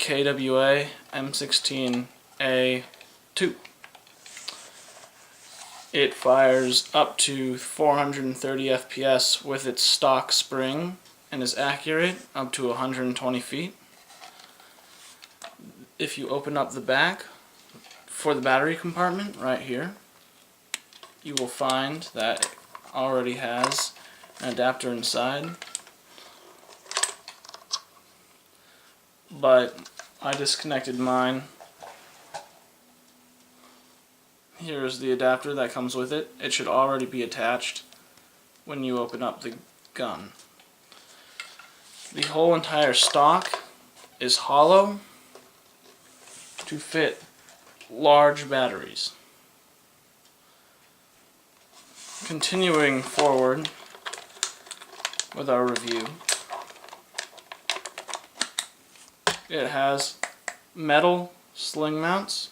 KWA M16 A2. It fires up to 430 FPS with its stock spring and is accurate up to 120 feet. If you open up the back for the battery compartment right here, you will find that it already has an adapter inside, but I disconnected mine. Here's the adapter that comes with it. It should already be attached when you open up the gun. The whole entire stock is hollow to fit large batteries. Continuing forward with our review, it has metal sling mounts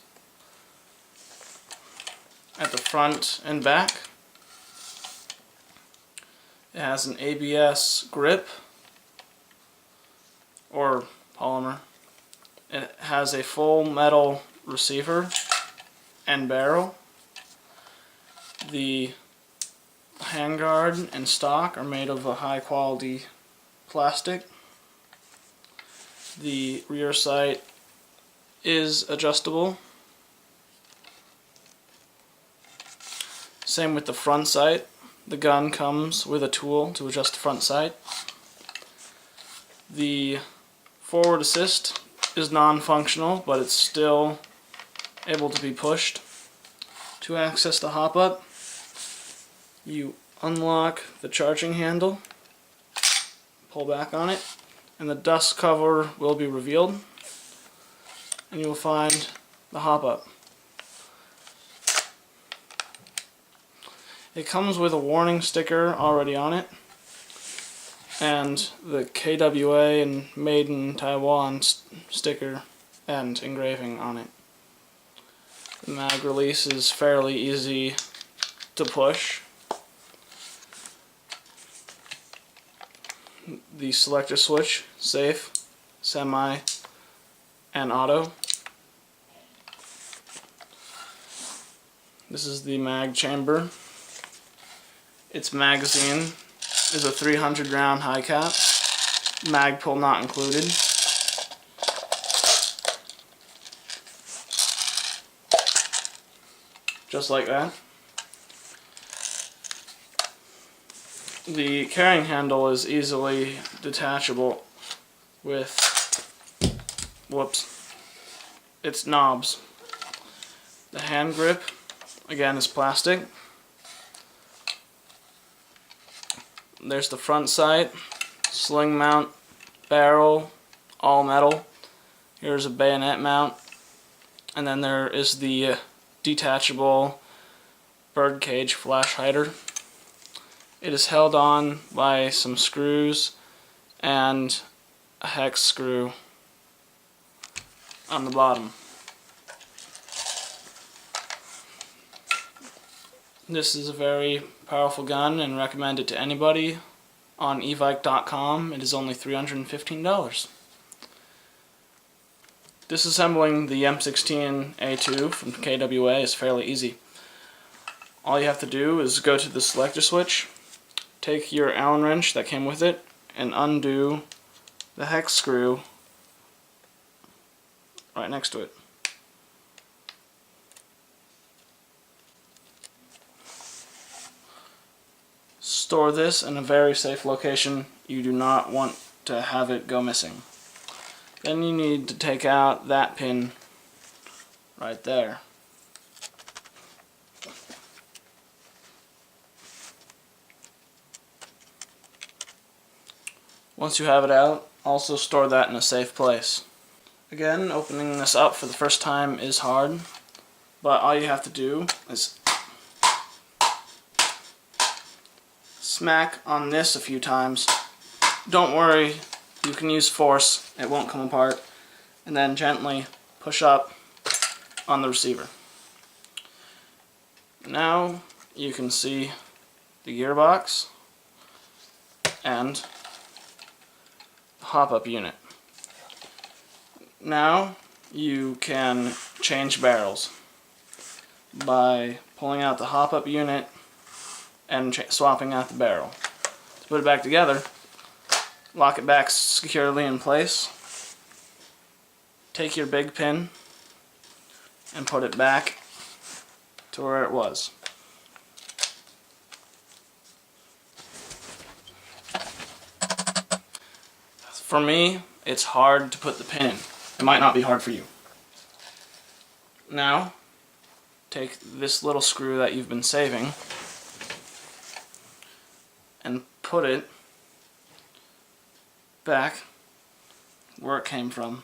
at the front and back. It has an ABS grip or polymer. It has a full metal receiver and barrel. The handguard and stock are made of a high quality plastic. The rear sight is adjustable. Same with the front sight. The gun comes with a tool to adjust the front sight. The forward assist is non-functional, but it's still able to be pushed. To access the hop-up, you unlock the charging handle, pull back on it, and the dust cover will be revealed, and you will find the hop-up. It comes with a warning sticker already on it, and the KWA and Made in Taiwan sticker and engraving on it. The mag release is fairly easy to push. The selector switch, safe, semi, and auto. This is the mag chamber. Its magazine is a 300 round high cap, mag pull not included. Just like that. The carrying handle is easily detachable with, its knobs. The hand grip, again, is plastic. There's the front sight, sling mount, barrel, all metal. Here's a bayonet mount, and then there is the detachable birdcage flash hider. It is held on by some screws and a hex screw on the bottom. This is a very powerful gun and recommend it to anybody. On evike.com it is only $315. Disassembling the M16 A2 from KWA is fairly easy. All you have to do is go to the selector switch, take your Allen wrench that came with it, and undo the hex screw right next to it. Store this in a very safe location. You do not want to have it go missing. Then you need to take out that pin right there. Once you have it out, also store that in a safe place. Again, opening this up for the first time is hard, but all you have to do is smack on this a few times. Don't worry, you can use force, it won't come apart. And then gently push up on the receiver. Now you can see the gearbox and the hop-up unit. Now you can change barrels by pulling out the hop-up unit and swapping out the barrel. To put it back together, lock it back securely in place. Take your big pin and put it back to where it was. For me, it's hard to put the pin in. It might not be hard for you. Now, take this little screw that you've been saving and put it back where it came from.